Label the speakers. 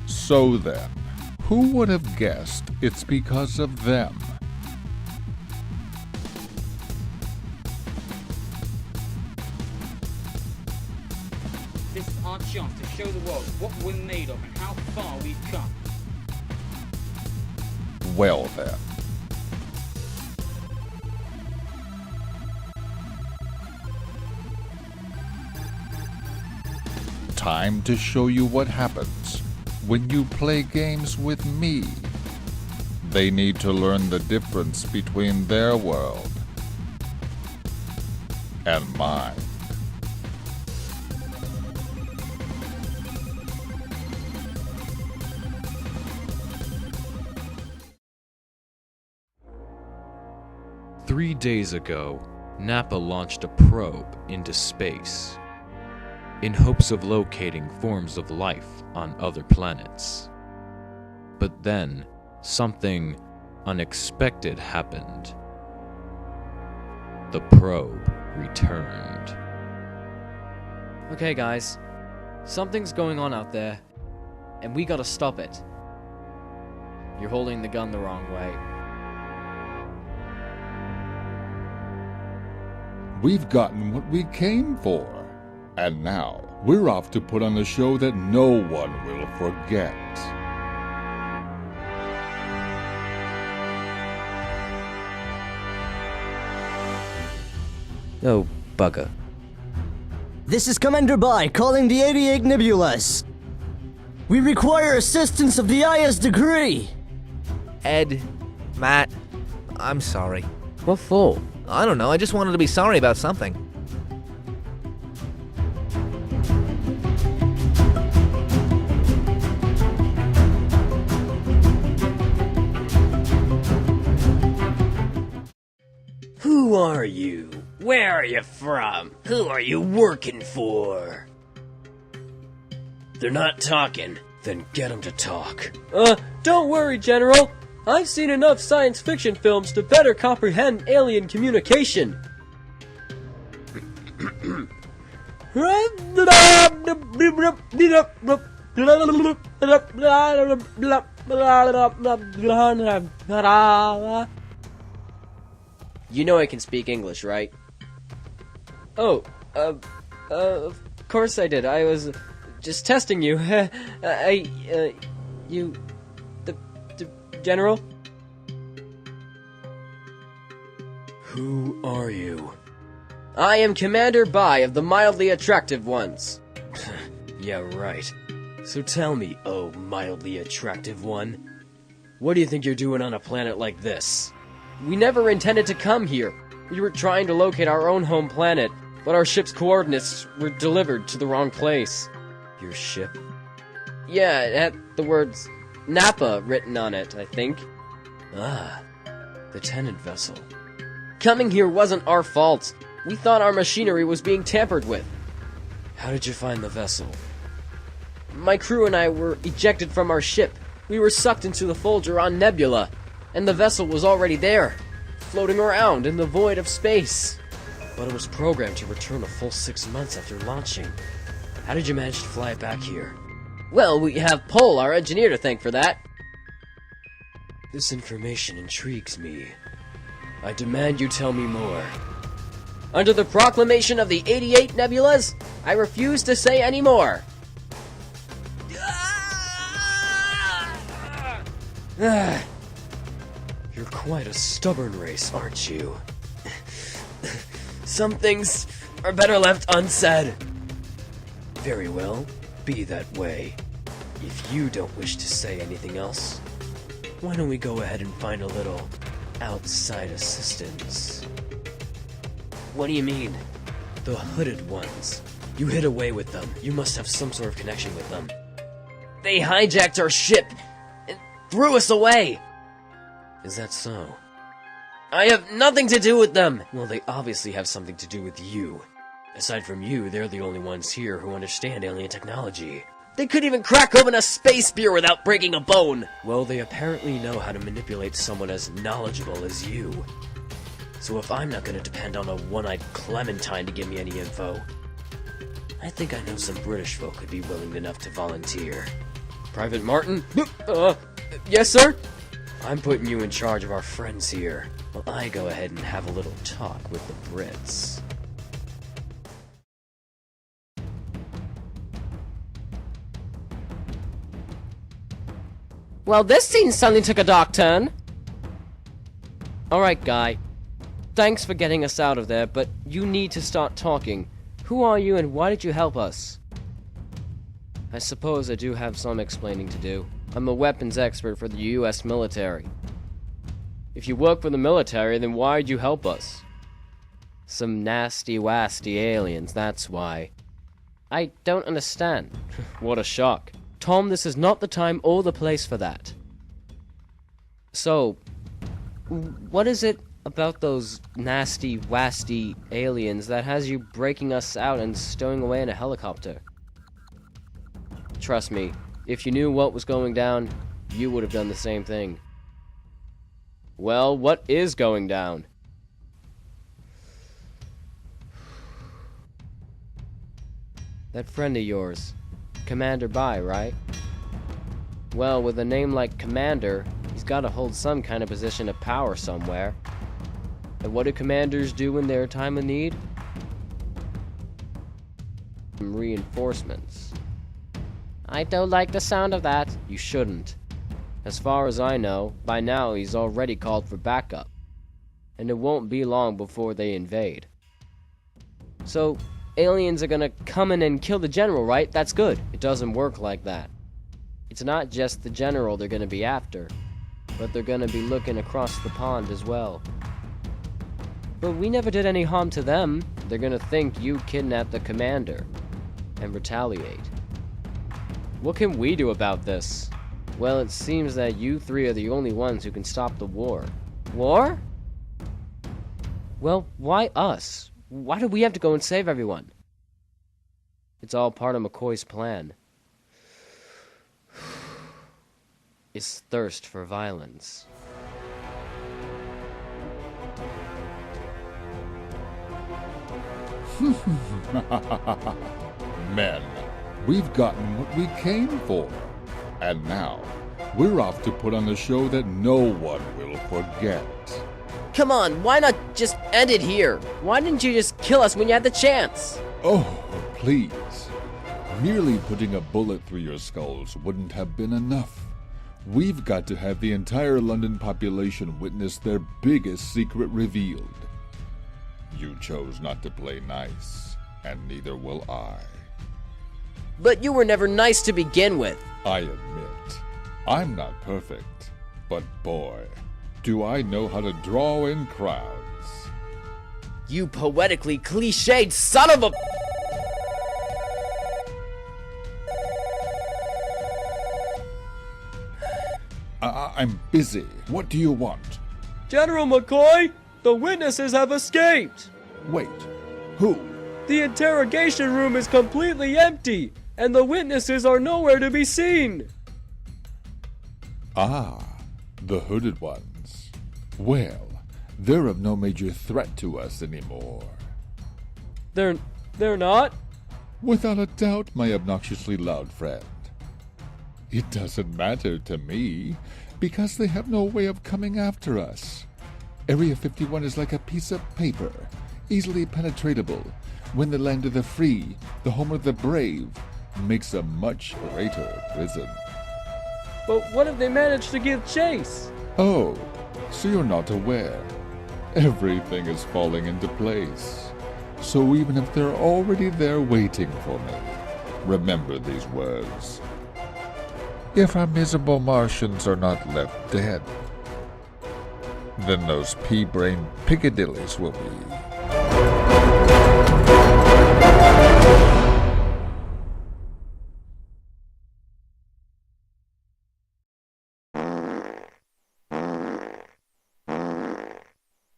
Speaker 1: So then, who would have guessed it's because of them?
Speaker 2: This is our chance to show the world what we're made of and how far we've come.
Speaker 1: Well then. Time to show you what happens when you play games with me. They need to learn the difference between their world and mine.
Speaker 3: Three days ago, Nappa launched a probe into space in hopes of locating forms of life on other planets. But then, something unexpected happened. The probe returned.
Speaker 4: Okay guys, something's going on out there, and we gotta stop it. You're holding the gun the wrong way.
Speaker 1: We've gotten what we came for. And now, we're off to put on a show that no one will forget.
Speaker 4: Oh, bugger.
Speaker 5: This is Commander Bai calling the 88 Nebulas. We require assistance of the highest degree.
Speaker 6: Ed, Matt, I'm sorry.
Speaker 4: What for?
Speaker 6: I don't know, I just wanted to be sorry about something.
Speaker 7: Who are you? Where are you from? Who are you working for? They're not talking. Then get them to talk.
Speaker 8: Don't worry, General. I've seen enough science fiction films to better comprehend alien communication.
Speaker 4: You know I can speak English, right?
Speaker 8: Oh, of course I did. I was just testing you. You... the General?
Speaker 7: Who are you?
Speaker 8: I am Commander Bai of the Mildly Attractive Ones.
Speaker 7: Yeah, right. So tell me, oh mildly attractive one, what do you think you're doing on a planet like this?
Speaker 8: We never intended to come here. We were trying to locate our own home planet, but our ship's coordinates were delivered to the wrong place.
Speaker 7: Your ship?
Speaker 8: Yeah, it had the words Nappa written on it, I think.
Speaker 7: Ah, the tenant vessel.
Speaker 8: Coming here wasn't our fault. We thought our machinery was being tampered with.
Speaker 7: How did you find the vessel?
Speaker 8: My crew and I were ejected from our ship. We were sucked into the Folger on Nebula, and the vessel was already there, floating around in the void of space.
Speaker 7: But it was programmed to return a full 6 months after launching. How did you manage to fly it back here?
Speaker 8: Well, we have Pol, our engineer, to thank for that.
Speaker 7: This information intrigues me. I demand you tell me more.
Speaker 8: Under the proclamation of the 88 Nebulas, I refuse to say any more.
Speaker 7: You're quite a stubborn race, aren't you? Some things are better left unsaid. Very well, be that way. If you don't wish to say anything else, why don't we go ahead and find a little outside assistance? What do you mean? The hooded ones. You hid away with them. You must have some sort of connection with them.
Speaker 8: They hijacked our ship and threw us away.
Speaker 7: Is that so?
Speaker 8: I have nothing to do with them.
Speaker 7: Well, they obviously have something to do with you. Aside from you, they're the only ones here who understand alien technology.
Speaker 8: They couldn't even crack open a space spear without breaking a bone.
Speaker 7: Well, they apparently know how to manipulate someone as knowledgeable as you. So if I'm not going to depend on a one-eyed Clementine to give me any info, I think I know some British folk who'd be willing enough to volunteer.
Speaker 8: Private Martin? Yes, sir?
Speaker 7: I'm putting you in charge of our friends here, while I go ahead and have a little talk with the Brits.
Speaker 8: Well, this scene suddenly took a dark turn. Alright, guy. Thanks for getting us out of there, but you need to start talking. Who are you and why did you help us? I suppose I do have some explaining to do. I'm a weapons expert for the US military. If you work for the military, then why'd you help us? Some nasty-wasty aliens, that's why. I don't understand. What a shock. Tom, this is not the time or the place for that. So, what is it about those nasty-wasty aliens that has you breaking us out and stowing away in a helicopter? Trust me, if you knew what was going down, you would have done the same thing. Well, what is going down? That friend of yours, Commander Bai, right? Well, with a name like Commander, he's gotta hold some kind of position of power somewhere. And what do commanders do in their time of need? Reinforcements. I don't like the sound of that. You shouldn't. As far as I know, by now he's already called for backup. And it won't be long before they invade. So, aliens are gonna come in and kill the general, right? That's good. It doesn't work like that. It's not just the general they're gonna be after, but they're gonna be looking across the pond as well. But we never did any harm to them. They're gonna think you kidnapped the commander and retaliate. What can we do about this? Well, it seems that you three are the only ones who can stop the war. War? Well, why us? Why do we have to go and save everyone? It's all part of McCoy's plan. His thirst for violence.
Speaker 1: Men, we've gotten what we came for. And now, we're off to put on a show that no one will forget.
Speaker 8: Come on, why not just end it here? Why didn't you just kill us when you had the chance?
Speaker 1: Oh, please. Merely putting a bullet through your skulls wouldn't have been enough. We've got to have the entire London population witness their biggest secret revealed. You chose not to play nice, and neither will I.
Speaker 8: But you were never nice to begin with.
Speaker 1: I admit, I'm not perfect, but boy, do I know how to draw in crowds.
Speaker 8: You poetically cliched son of a...
Speaker 1: I'm busy. What do you want?
Speaker 8: General McCoy, the witnesses have escaped.
Speaker 1: Wait, who?
Speaker 8: The interrogation room is completely empty, and the witnesses are nowhere to be seen.
Speaker 1: Ah, the hooded ones. Well, they're of no major threat to us anymore.
Speaker 8: They're not?
Speaker 1: Without a doubt, my obnoxiously loud friend. It doesn't matter to me, because they have no way of coming after us. Area 51 is like a piece of paper, easily penetratable, when the land of the free, the home of the brave, makes a much greater prison.
Speaker 8: But what if they manage to give chase?
Speaker 1: Oh, so you're not aware. Everything is falling into place. So even if they're already there waiting for me, remember these words. If our miserable Martians are not left dead, then those pea-brained Piccadillys will be.